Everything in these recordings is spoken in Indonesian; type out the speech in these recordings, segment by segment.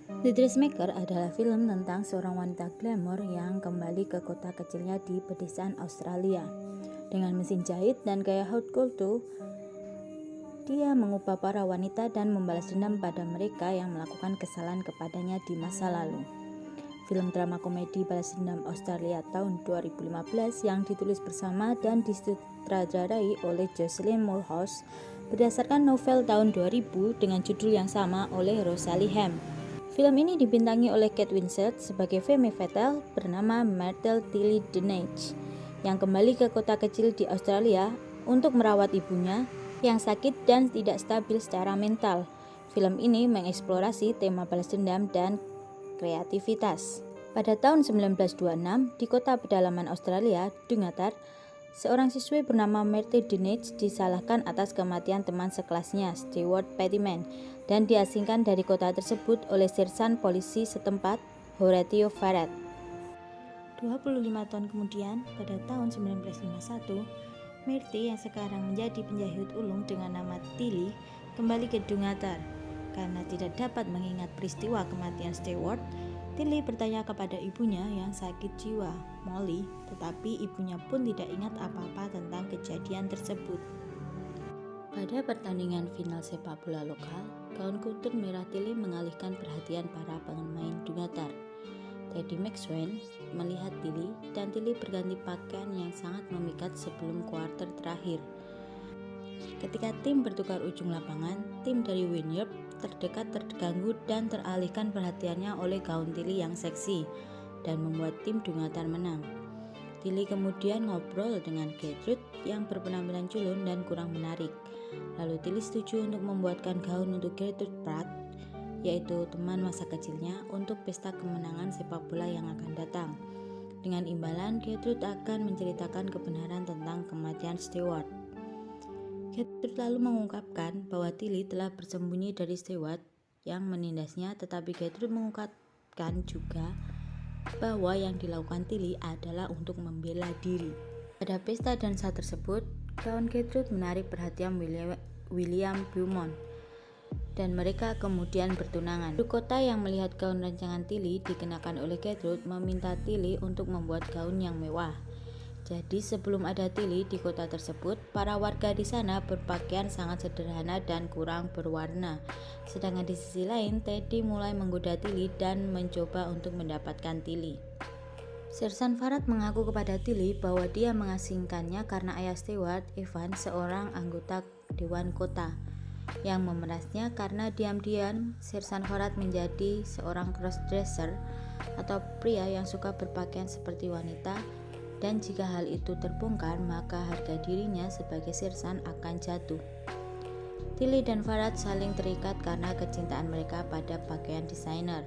The Dressmaker adalah film tentang seorang wanita glamour yang kembali ke kota kecilnya di pedesaan Australia. Dengan mesin jahit dan gaya haute couture, dia mengubah para wanita dan membalas dendam pada mereka yang melakukan kesalahan kepadanya di masa lalu. Film drama komedi balas dendam Australia tahun 2015 yang ditulis bersama dan disutradarai oleh Jocelyn Moorhouse berdasarkan novel tahun 2000 dengan judul yang sama oleh Rosalie Ham. Film ini dibintangi oleh Kate Winslet sebagai femme fatale bernama Myrtle Tilly Denage yang kembali ke kota kecil di Australia untuk merawat ibunya yang sakit dan tidak stabil secara mental. Film ini mengeksplorasi tema balas dendam dan kreativitas. Pada tahun 1926, di kota pedalaman Australia, Dungatar, seorang siswi bernama Myrtle Denage disalahkan atas kematian teman sekelasnya, Stewart Pettyman, dan diasingkan dari kota tersebut oleh sersan polisi setempat, Horatio Farrad. 25 tahun kemudian, pada tahun 1951, Myrtle yang sekarang menjadi penjahit ulung dengan nama Tilly kembali ke Dungatar. Karena tidak dapat mengingat peristiwa kematian Stewart, Tilly bertanya kepada ibunya yang sakit jiwa, Molly, tetapi ibunya pun tidak ingat apa-apa tentang kejadian tersebut. Pada pertandingan final sepak bola lokal, gaun kultur merah Tilly mengalihkan perhatian para pemain Dungatar. Teddy Maxwell melihat Tilly dan Tilly berganti pakaian yang sangat memikat sebelum kuarter terakhir. Ketika tim bertukar ujung lapangan, tim dari Wynyard terdekat terganggu dan teralihkan perhatiannya oleh gaun Tilly yang seksi dan membuat tim Dungatar menang. Tilly kemudian ngobrol dengan Gertrude yang berpenampilan culun dan kurang menarik. Lalu Tilly setuju untuk membuatkan gaun untuk Gertrude Pratt, yaitu teman masa kecilnya, untuk pesta kemenangan sepak bola yang akan datang. Dengan imbalan, Gertrude akan menceritakan kebenaran tentang kematian Stewart. Gertrude lalu mengungkapkan bahwa Tilly telah bersembunyi dari Stewart yang menindasnya, tetapi Gertrude mengungkapkan juga bahwa yang dilakukan Tilly adalah untuk membela diri. Pada pesta dansa tersebut, gaun Gertrude menarik perhatian William Beaumont dan mereka kemudian bertunangan. Ibu kota yang melihat gaun rancangan Tilly dikenakan oleh Gertrude meminta Tilly untuk membuat gaun yang mewah. Jadi sebelum ada Tilly di kota tersebut, para warga di sana berpakaian sangat sederhana dan kurang berwarna. Sedangkan di sisi lain, Teddy mulai menggoda Tilly dan mencoba untuk mendapatkan Tilly. Sersan Farrad mengaku kepada Tilly bahwa dia mengasingkannya karena ayah Stewart, Evan, seorang anggota Dewan Kota, yang memerasnya karena diam-diam Sersan Farrad menjadi seorang crossdresser atau pria yang suka berpakaian seperti wanita, dan jika hal itu terbongkar maka harga dirinya sebagai sersan akan jatuh. Tilly dan Farrad saling terikat karena kecintaan mereka pada pakaian desainer.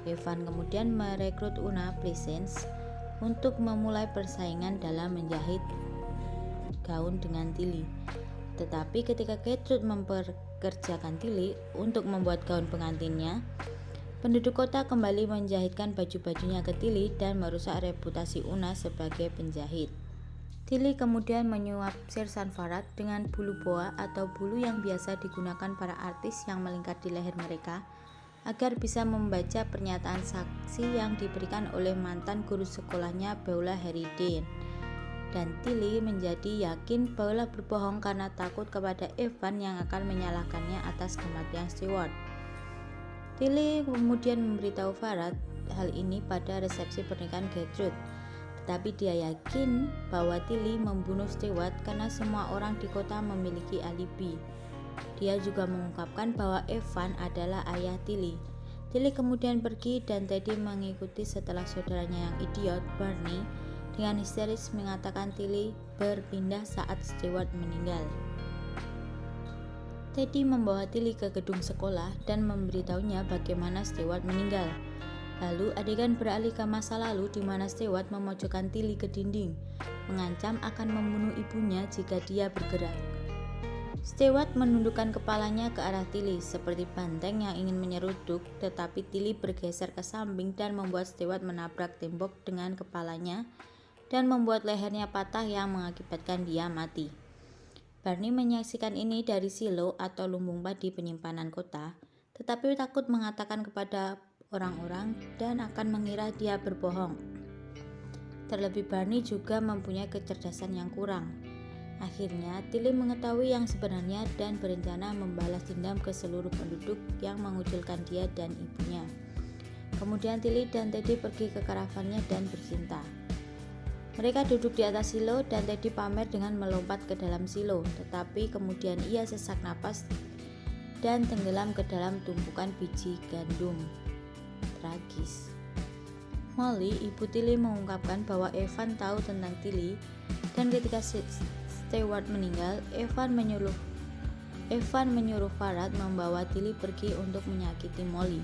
Evan kemudian merekrut Una Pleasence untuk memulai persaingan dalam menjahit gaun dengan Tilly. Tetapi ketika Gertrude memperkerjakan Tilly untuk membuat gaun pengantinnya, penduduk kota kembali menjahitkan baju-bajunya ke Tilly dan merusak reputasi Una sebagai penjahit. Tilly kemudian menyuap Sersan Farrad dengan bulu boa atau bulu yang biasa digunakan para artis yang melingkar di leher mereka agar bisa membaca pernyataan saksi yang diberikan oleh mantan guru sekolahnya Beulah Harridan. Dan Tilly menjadi yakin Beulah berbohong karena takut kepada Evan yang akan menyalahkannya atas kematian Stewart. Tilly kemudian memberitahu Farrad hal ini pada resepsi pernikahan Gertrude, tetapi dia yakin bahwa Tilly membunuh Stewart karena semua orang di kota memiliki alibi. Dia juga mengungkapkan bahwa Evan adalah ayah Tilly. Tilly kemudian pergi dan Teddy mengikuti setelah saudaranya yang idiot, Barney, dengan histeris mengatakan Tilly berpindah saat Stewart meninggal. Teddy membawa Tilly ke gedung sekolah dan memberitahunya bagaimana Stewart meninggal. Lalu adegan beralih ke masa lalu di mana Stewart memojokkan Tilly ke dinding, mengancam akan membunuh ibunya jika dia bergerak. Stewart menundukkan kepalanya ke arah Tilly seperti banteng yang ingin menyeruduk, tetapi Tilly bergeser ke samping dan membuat Stewart menabrak tembok dengan kepalanya dan membuat lehernya patah yang mengakibatkan dia mati. Barney menyaksikan ini dari silo atau lumbung padi penyimpanan kota, tetapi takut mengatakan kepada orang-orang dan akan mengira dia berbohong. Terlebih Barney juga mempunyai kecerdasan yang kurang. Akhirnya, Tilly mengetahui yang sebenarnya dan berencana membalas dendam ke seluruh penduduk yang mengucilkan dia dan ibunya. Kemudian Tilly dan Teddy pergi ke karavannya dan bercinta. Mereka duduk di atas silo dan Teddy pamer dengan melompat ke dalam silo, tetapi kemudian ia sesak napas dan tenggelam ke dalam tumpukan biji gandum. Tragis. Molly, ibu Tilly, mengungkapkan bahwa Evan tahu tentang Tilly, dan ketika Stewart meninggal, Evan menyuruh Farad membawa Tilly pergi untuk menyakiti Molly.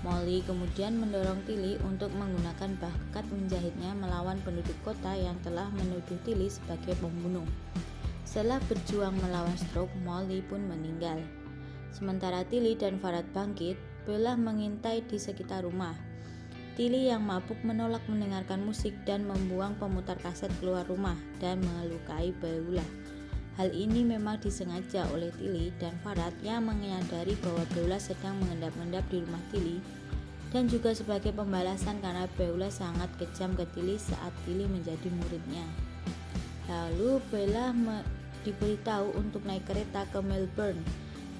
Molly kemudian mendorong Tilly untuk menggunakan bakat menjahitnya melawan penduduk kota yang telah menuduh Tilly sebagai pembunuh. Setelah berjuang melawan stroke, Molly pun meninggal. Sementara Tilly dan Farad bangkit, Bella mengintai di sekitar rumah. Tilly yang mabuk menolak mendengarkan musik dan membuang pemutar kaset keluar rumah dan melukai Beulah. Hal ini memang disengaja oleh Tilly dan Farad yang menyadari bahwa Beulah sedang mengendap-endap di rumah Tilly, dan juga sebagai pembalasan karena Beulah sangat kejam ke Tilly saat Tilly menjadi muridnya. Lalu Bella diberitahu untuk naik kereta ke Melbourne,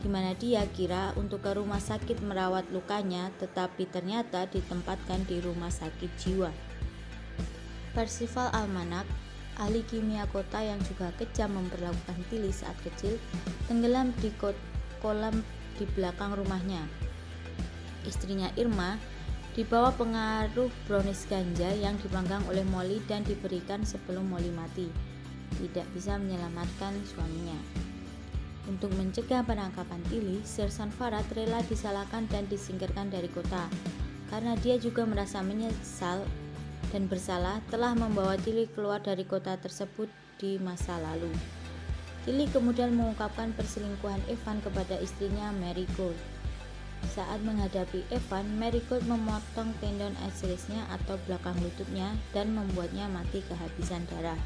di mana dia kira untuk ke rumah sakit merawat lukanya, tetapi ternyata ditempatkan di rumah sakit jiwa. Percival Almanac, ahli kimia kota yang juga kejam memperlakukan Tilly saat kecil, tenggelam di kolam di belakang rumahnya. Istrinya Irma dibawa pengaruh brownies ganja yang dipanggang oleh Molly dan diberikan sebelum Molly mati. Tidak bisa menyelamatkan suaminya. Untuk mencegah penangkapan Tilly, Sersan Farad rela disalahkan dan disingkirkan dari kota, karena dia juga merasa menyesal dan bersalah telah membawa Tilly keluar dari kota tersebut di masa lalu. Tilly kemudian mengungkapkan perselingkuhan Evan kepada istrinya Marigold. Saat menghadapi Evan, Marigold memotong tendon Achillesnya atau belakang lututnya dan membuatnya mati kehabisan darah.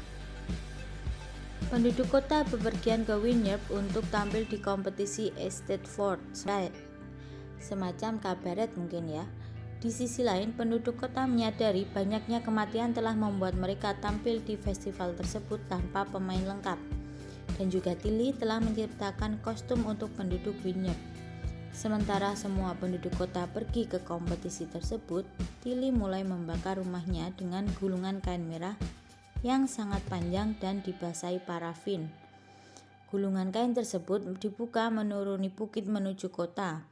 Penduduk kota bepergian ke Wynyard untuk tampil di kompetisi Estate Ford, semacam kabaret mungkin ya. Di sisi lain, penduduk kota menyadari banyaknya kematian telah membuat mereka tampil di festival tersebut tanpa pemain lengkap. Dan juga Tilly telah menciptakan kostum untuk penduduk Wynyard. Sementara semua penduduk kota pergi ke kompetisi tersebut, Tilly mulai membakar rumahnya dengan gulungan kain merah yang sangat panjang dan dibasahi parafin. Gulungan kain tersebut dibuka menuruni bukit menuju kota,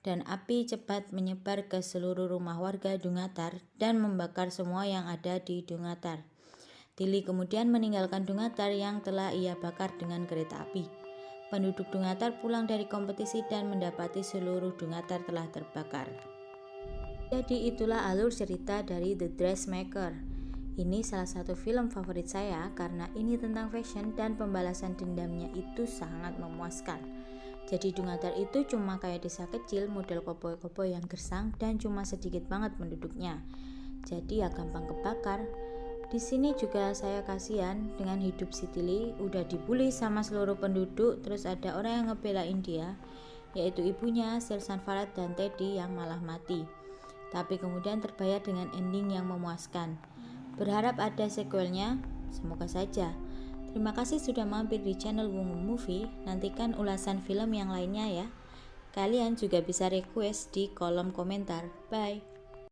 dan api cepat menyebar ke seluruh rumah warga Dungatar dan membakar semua yang ada di Dungatar. Tilly kemudian meninggalkan Dungatar yang telah ia bakar dengan kereta api. Penduduk Dungatar pulang dari kompetisi dan mendapati seluruh Dungatar telah terbakar. Jadi itulah alur cerita dari The Dressmaker. Ini salah satu film favorit saya karena ini tentang fashion dan pembalasan dendamnya itu sangat memuaskan. Jadi Dungatar itu cuma kayak desa kecil model koboi-koboi yang gersang dan cuma sedikit banget penduduknya. Jadi ya gampang kebakar. Di sini juga saya kasihan dengan hidup si Tilly, udah dibully sama seluruh penduduk, terus ada orang yang ngebelain dia, yaitu ibunya, Sersan Farad dan Teddy yang malah mati. Tapi kemudian terbayar dengan ending yang memuaskan. Berharap ada sequelnya, semoga saja. Terima kasih sudah mampir di channel Wungu Movie. Nantikan ulasan film yang lainnya ya. Kalian juga bisa request di kolom komentar. Bye.